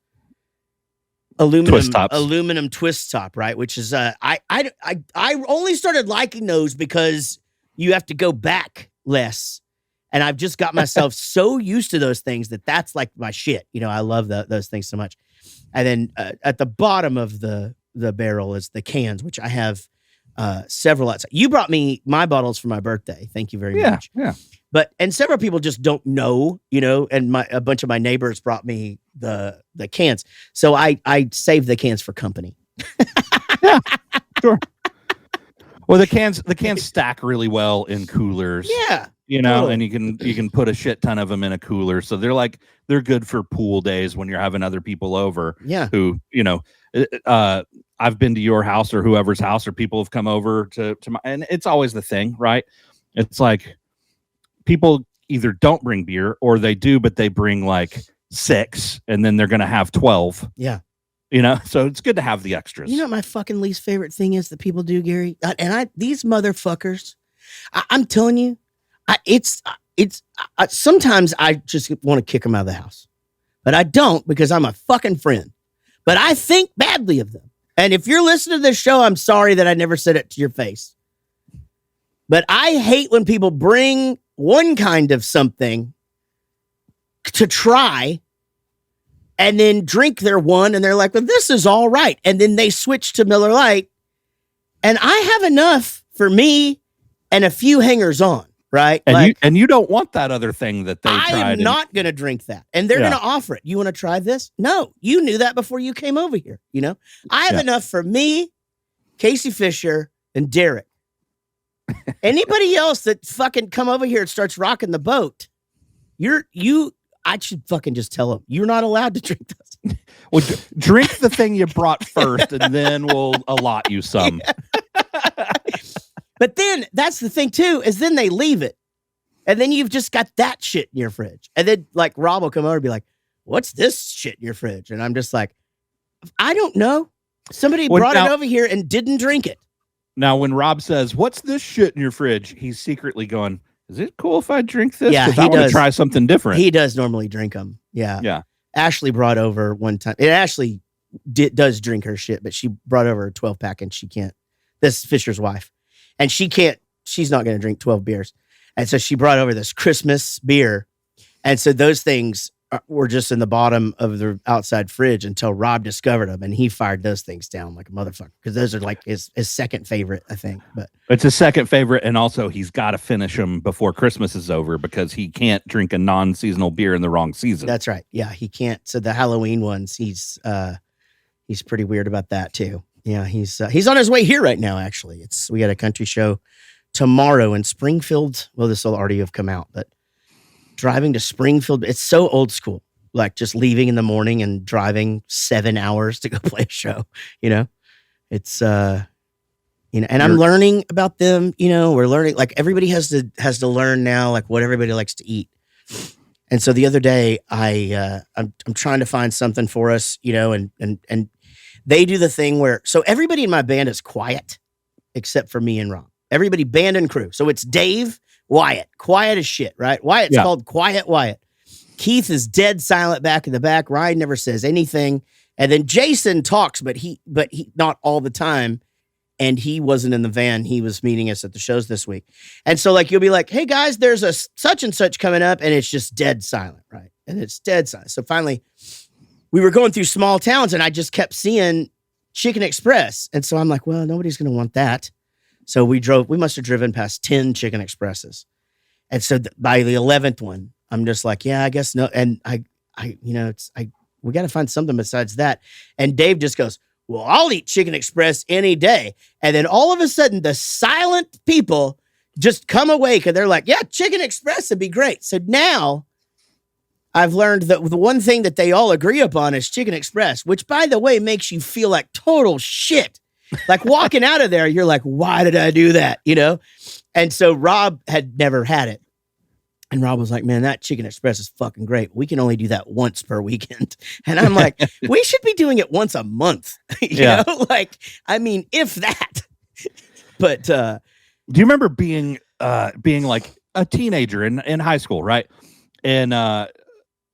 aluminum twist top, right? Which is I only started liking those because you have to go back less, and I've just got myself so used to those things that's like my shit. You know, I love those things so much. And then at the bottom of the barrel is the cans, which I have several outside. You brought me my bottles for my birthday. Thank you very much. Yeah. And several people just don't know, you know, and a bunch of my neighbors brought me the cans. So I saved the cans for company. Yeah, sure. Well, the cans stack really well in coolers. Yeah. You know, totally. And you can put a shit ton of them in a cooler. So they're good for pool days when you're having other people over. Yeah. Who, you know, I've been to your house or whoever's house, or people have come over to my, and it's always the thing, right? It's like, people either don't bring beer, or they do, but they bring like 6, and then they're going to have 12. Yeah. You know, so it's good to have the extras. You know what my fucking least favorite thing is that people do, Gary? These motherfuckers, I'm telling you, sometimes I just want to kick them out of the house, but I don't, because I'm a fucking friend, but I think badly of them. And if you're listening to this show, I'm sorry that I never said it to your face, but I hate when people bring one kind of something to try and then drink their one, and they're like, well, this is all right. And then they switch to Miller Lite And I have enough for me and a few hangers on, right? And you don't want that other thing that they I tried. am not going to drink that. And they're going to offer it. You want to try this? No, you knew that before you came over here. You know, I have enough for me, Casey Fisher, and Derek. Anybody else that fucking come over here and starts rocking the boat, I should fucking just tell them you're not allowed to drink this. Well, drink the thing you brought first, and then we'll allot you some. Yeah. But then that's the thing too, is then they leave it. And then you've just got that shit in your fridge. And then like Rob will come over and be like, what's this shit in your fridge? And I'm just like, I don't know. Somebody brought it over here and didn't drink it. Now, when Rob says, what's this shit in your fridge? He's secretly going, is it cool if I drink this? Yeah, I want to try something different. He does normally drink them. Yeah. Yeah. Ashley brought over one time. And Ashley does drink her shit, but she brought over a 12-pack and she can't. This is Fisher's wife. And she's not going to drink 12 beers. And so she brought over this Christmas beer. And so those things were just in the bottom of the outside fridge until Rob discovered them. And he fired those things down like a motherfucker. Because those are like his second favorite, I think. But it's his second favorite. And also he's got to finish them before Christmas is over because he can't drink a non-seasonal beer in the wrong season. That's right. Yeah, he can't. So the Halloween ones, he's pretty weird about that too. Yeah, he's on his way here right now, actually. We got a country show tomorrow in Springfield. Well, this will already have come out, but driving to Springfield, it's so old school. Like just leaving in the morning and driving 7 hours to go play a show, you know? It's and I'm learning about them, you know, we're learning, like everybody has to learn now, like what everybody likes to eat. And so the other day I'm trying to find something for us, you know, and they do the thing where, so everybody in my band is quiet except for me and Rob. Everybody, band and crew. So it's Dave, Wyatt, quiet as shit, right? Wyatt's called Quiet Wyatt. Keith is dead silent back in the back. Ryan never says anything. And then Jason talks, but he not all the time. And he wasn't in the van. He was meeting us at the shows this week. And so like, you'll be like, hey guys, there's a such and such coming up. And it's just dead silent, right? And it's dead silent. So finally, we were going through small towns and I just kept seeing Chicken Express. And so I'm like, well, nobody's going to want that. So we must have driven past 10 Chicken Expresses. And so by the 11th one, I'm just like, yeah, I guess no. And we got to find something besides that. And Dave just goes, well, I'll eat Chicken Express any day. And then all of a sudden the silent people just come awake and they're like, yeah, Chicken Express would be great. So now I've learned that the one thing that they all agree upon is Chicken Express, which, by the way, makes you feel like total shit. Like walking out of there, you're like, why did I do that? You know? And so Rob had never had it. And Rob was like, man, that Chicken Express is fucking great. We can only do that once per weekend. And I'm like, we should be doing it once a month. you know? Like, I mean, if that. But do you remember being like a teenager in high school, right? And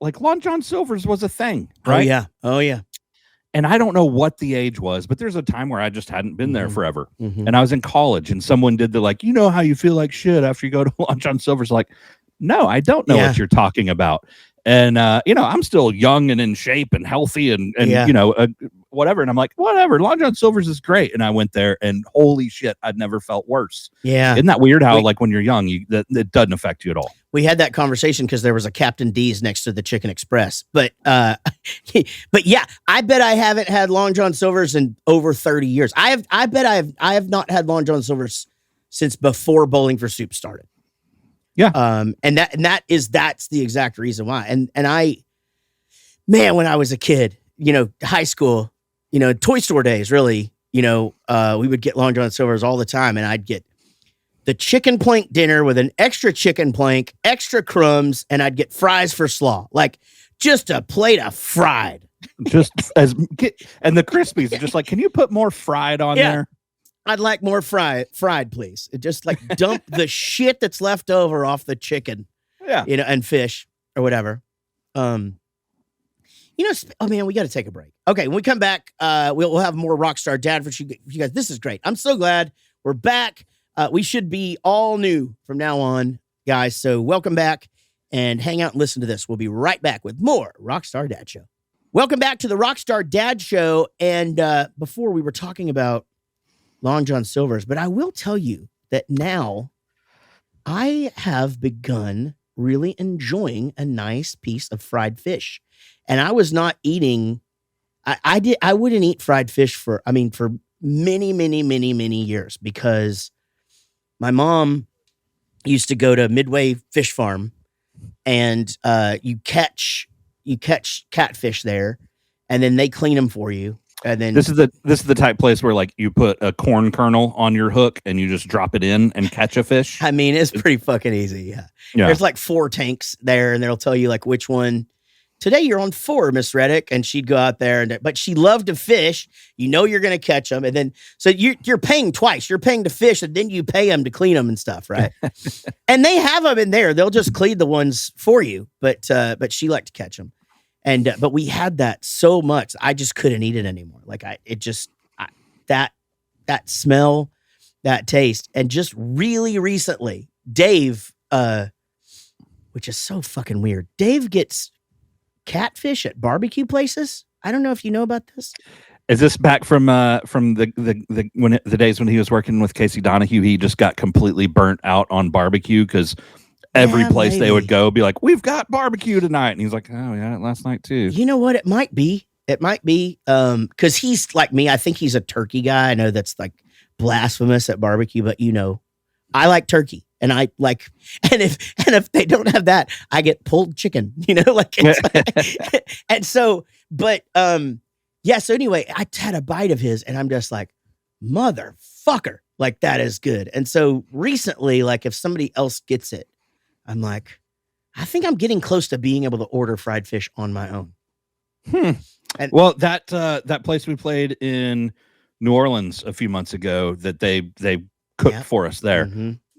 like Long John Silver's was a thing, right? Oh yeah. And I don't know what the age was, but there's a time where I just hadn't been there forever. Mm-hmm. And I was in college and someone did the like, you know how you feel like shit after you go to Long John Silver's. Like, no, I don't know what you're talking about. And, I'm still young and in shape and healthy and whatever. And I'm like, whatever, Long John Silver's is great. And I went there and holy shit, I'd never felt worse. Yeah. Isn't that weird how like when you're young, it doesn't affect you at all? We had that conversation because there was a Captain D's next to the Chicken Express. But yeah, I bet I haven't had Long John Silver's in over 30 years. I bet I have not had Long John Silver's since before Bowling for Soup started. Yeah. And that's the exact reason why. And when I was a kid, high school, Toy Store days, really, we would get Long John Silver's all the time. And I'd get the chicken plank dinner with an extra chicken plank, extra crumbs, and I'd get fries for slaw. Like just a plate of fried. And the Crispies are just like, can you put more fried on there? I'd like more fried, please. Just like dump the shit that's left over off the chicken, and fish or whatever. Oh man, we got to take a break. Okay, when we come back, we'll have more Rockstar Dad for you guys. This is great. I'm so glad we're back. We should be all new from now on, guys. So welcome back and hang out and listen to this. We'll be right back with more Rockstar Dad Show. Welcome back to the Rockstar Dad Show. And before we were talking about Long John Silver's, but I will tell you that now I have begun really enjoying a nice piece of fried fish. And I was not eating, I wouldn't eat fried fish for many, many, many, many years, because my mom used to go to Midway Fish Farm, and you catch catfish there, and then they clean them for you. And then this is the type place where like you put a corn kernel on your hook and you just drop it in and catch a fish. I mean, it's pretty fucking easy. Yeah. There's like 4 tanks there, and they'll tell you like which one. Today you're on 4, Miss Reddick, and she'd go out there, but she loved to fish. You know you're going to catch them, and then so you're paying twice. You're paying to fish, and then you pay them to clean them and stuff, right? And they have them in there. They'll just clean the ones for you, but she liked to catch them. And but we had that so much, I just couldn't eat it anymore. Like that smell, that taste, and just really recently, Dave, which is so fucking weird. Dave gets catfish at barbecue places. I don't know if you know about this. Is this back from the days when he was working with Casey Donahue? He just got completely burnt out on barbecue because every place they would go be like, we've got barbecue tonight. And he's like, oh yeah, last night too. You know what? It might be because he's like me. I think he's a turkey guy. I know that's like blasphemous at barbecue, but I like turkey, and I like, and if they don't have that, I get pulled chicken, like, and so, but, yeah. So anyway, I had a bite of his, and I'm just like, motherfucker, like that is good. And so recently, like if somebody else gets it, I'm like, I think I'm getting close to being able to order fried fish on my own. And well, that place we played in New Orleans a few months ago that they cooked for us there,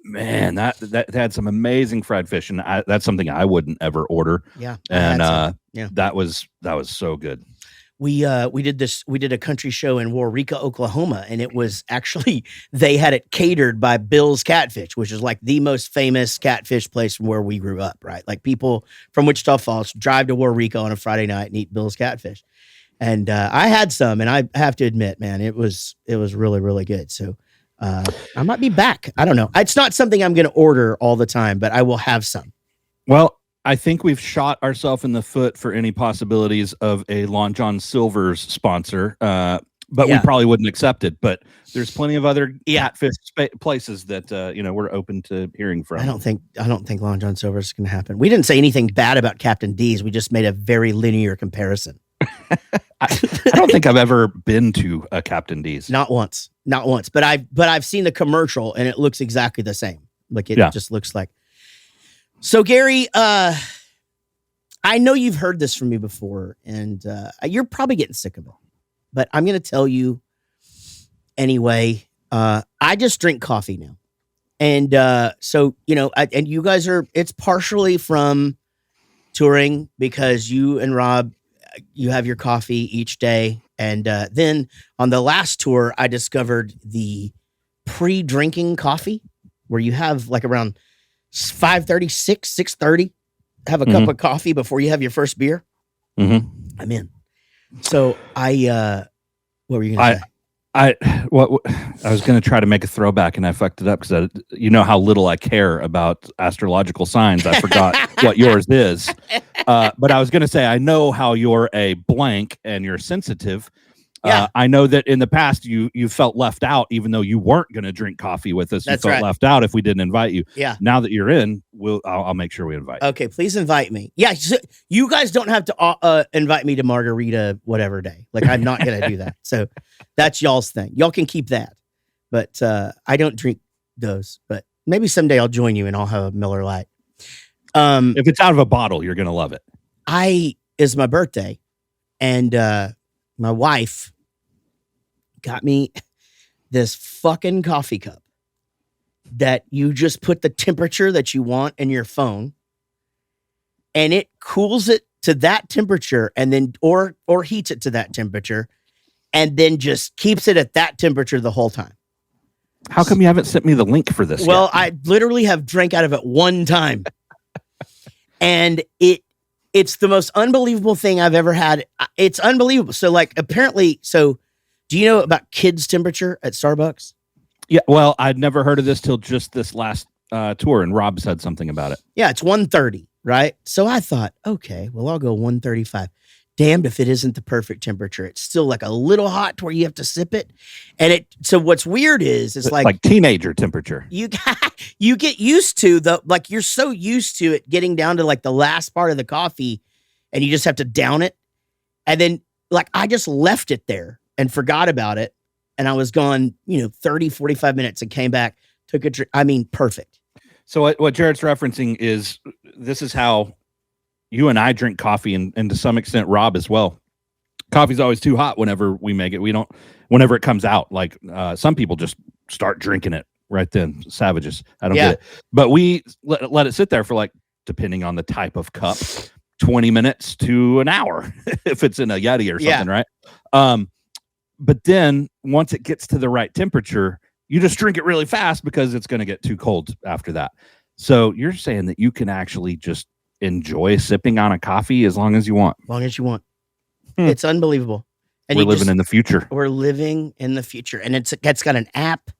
man, that had some amazing fried fish, and that's something I wouldn't ever order. Yeah, and that was so good. We did a country show in Warrika, Oklahoma, and it was actually, they had it catered by Bill's Catfish, which is like the most famous catfish place from where we grew up, right? Like people from Wichita Falls drive to Warrika on a Friday night and eat Bill's Catfish. And I had some, and I have to admit, man, it was really, really good. So I might be back. I don't know. It's not something I'm going to order all the time, but I will have some. Well, I think we've shot ourselves in the foot for any possibilities of a Long John Silver's sponsor, but we probably wouldn't accept it. But there's plenty of other catfish places that we're open to hearing from. I don't think Long John Silver's is going to happen. We didn't say anything bad about Captain D's. We just made a very linear comparison. I don't think I've ever been to a Captain D's. Not once. But I've seen the commercial, and it looks exactly the same. Like it just looks like. So Gary, I know you've heard this from me before, and you're probably getting sick of it, but I'm going to tell you anyway. I just drink coffee now, and so and you guys it's partially from touring, because you and Rob, you have your coffee each day, and then on the last tour, I discovered the pre-drinking coffee, where you have like around 5:30, 6:30, have a cup of coffee before you have your first beer. I'm in. So what were you going to say? I was going to try to make a throwback, and I fucked it up because you know how little I care about astrological signs. I forgot what yours is. But I was going to say, I know how you're a blank and you're sensitive. I know that in the past you felt left out, even though you weren't going to drink coffee with us. That's you felt left out if we didn't invite you. Yeah. Now that you're in, I'll make sure we invite you. Okay, please invite me. Yeah, so you guys don't have to invite me to margarita whatever day. Like, I'm not going to do that. So that's y'all's thing. Y'all can keep that. But I don't drink those. But maybe someday I'll join you and I'll have a Miller Lite. If it's out of a bottle, you're going to love it. It's my birthday, and my wife got me this fucking coffee cup that you just put the temperature that you want in your phone, and it cools it to that temperature, and then or heats it to that temperature, and then just keeps it at that temperature the whole time. How come you haven't sent me the link for this Well, yet? I literally have drank out of it one time, and it's the most unbelievable thing I've ever had. It's unbelievable. So like, apparently, so Do you know about kids' temperature at Starbucks? Yeah, well, I'd never heard of this till just this last tour, and Rob said something about it. Yeah, it's 130, right? So I thought, okay, well, I'll go 135. Damned if it isn't the perfect temperature. It's still like a little hot to where you have to sip it. And so what's weird is it's like teenager temperature. You get used to you're so used to it getting down to like the last part of the coffee and you just have to down it. And then like I just left it there and forgot about it. And I was gone, 30, 45 minutes and came back, took a drink. I mean, perfect. So what Jaret's referencing is this is how you and I drink coffee, and to some extent Rob as well. Coffee's always too hot whenever we make it. Whenever it comes out, like some people just start drinking it right then. Savages. I don't get it. But we let it sit there for like, depending on the type of cup, 20 minutes to an hour if it's in a Yeti or something, right? But then once it gets to the right temperature, you just drink it really fast because it's going to get too cold after that. So you're saying that you can actually just enjoy sipping on a coffee as long as you want. As long as you want. It's unbelievable. And we're living in the future. We're living in the future. And it's got an app.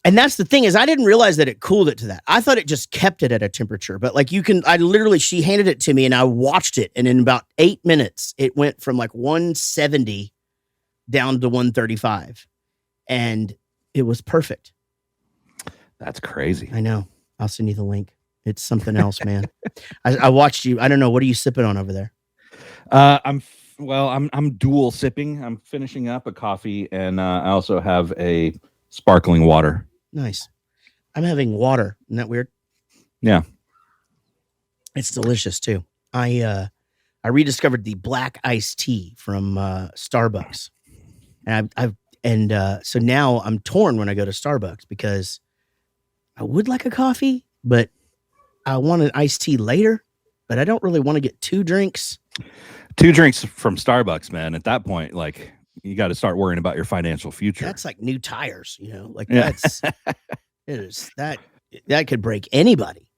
And that's the thing is I didn't realize that it cooled it to that. I thought it just kept it at a temperature. But like she handed it to me and I watched it. And in about 8 minutes, it went from like 170 down to 135. And it was perfect. That's crazy. I know. I'll send you the link. It's something else, man. I watched you. I don't know. What are you sipping on over there? I'm dual sipping. I'm finishing up a coffee, and I also have a sparkling water. Nice. I'm having water. Isn't that weird? Yeah. It's delicious too. I rediscovered the black iced tea from Starbucks, and so now I'm torn when I go to Starbucks because I would like a coffee, but I want an iced tea later, but I don't really want to get 2 drinks. 2 drinks from Starbucks, man. At that point, like you got to start worrying about your financial future. That's like new tires, that's that could break anybody.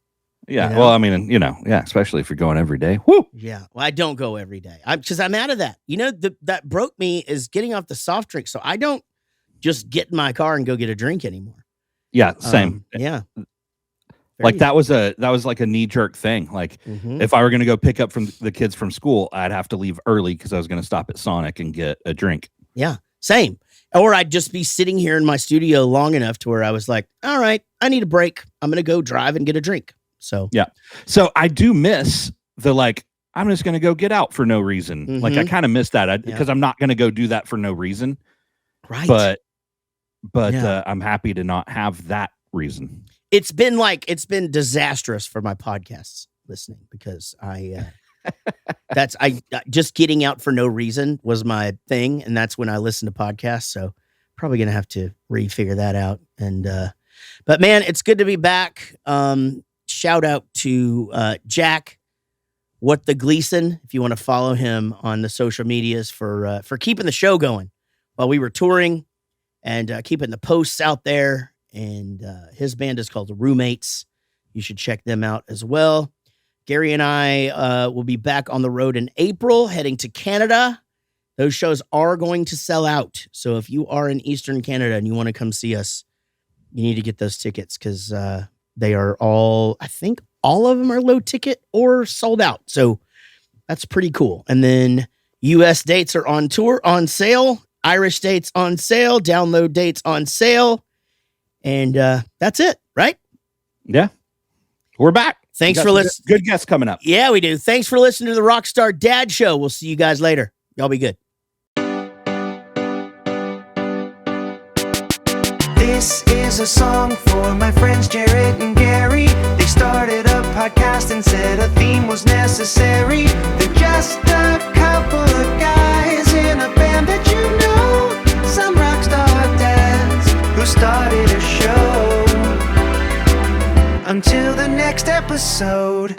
Yeah. Well, I mean, especially if you're going every day. Woo. Yeah. Well, I don't go every day. Because I'm out of that. That broke me is getting off the soft drink. So I don't just get in my car and go get a drink anymore. Yeah. Same. Yeah. Like that was like a knee jerk thing. Like if I were going to go pick up from the kids from school, I'd have to leave early because I was going to stop at Sonic and get a drink. Yeah, same. Or I'd just be sitting here in my studio long enough to where I was like, all right, I need a break. I'm going to go drive and get a drink. So, yeah. So I do miss the, like, I'm just going to go get out for no reason. Like I kind of miss that because I'm not going to go do that for no reason. Right. But I'm happy to not have that reason. It's been disastrous for my podcasts listening because I just getting out for no reason was my thing. And that's when I listen to podcasts. So probably going to have to refigure that out. And, but man, it's good to be back. Shout out to, Jack, What the Gleason, if you want to follow him on the social medias for keeping the show going while we were touring and, keeping the posts out there. And his band is called The Roommates. You should check them out as well. Gary and I will be back on the road in April, heading to Canada. Those shows are going to sell out. So if you are in Eastern Canada and you want to come see us, you need to get those tickets because they are all, I think all of them are low ticket or sold out. So that's pretty cool. And then U.S. dates are on sale. Irish dates on sale. Download dates on sale. And that's it, right? Yeah. We're back. Thanks for listening. Good guests coming up. Yeah, we do. Thanks for listening to the Rockstar Dad Show. We'll see you guys later. Y'all be good. This is a song for my friends Jaret and Gary. They started a podcast and said a theme was necessary. They're just a couple of guys in a band that you know. Some rockstar dads who started a show. Until the next episode.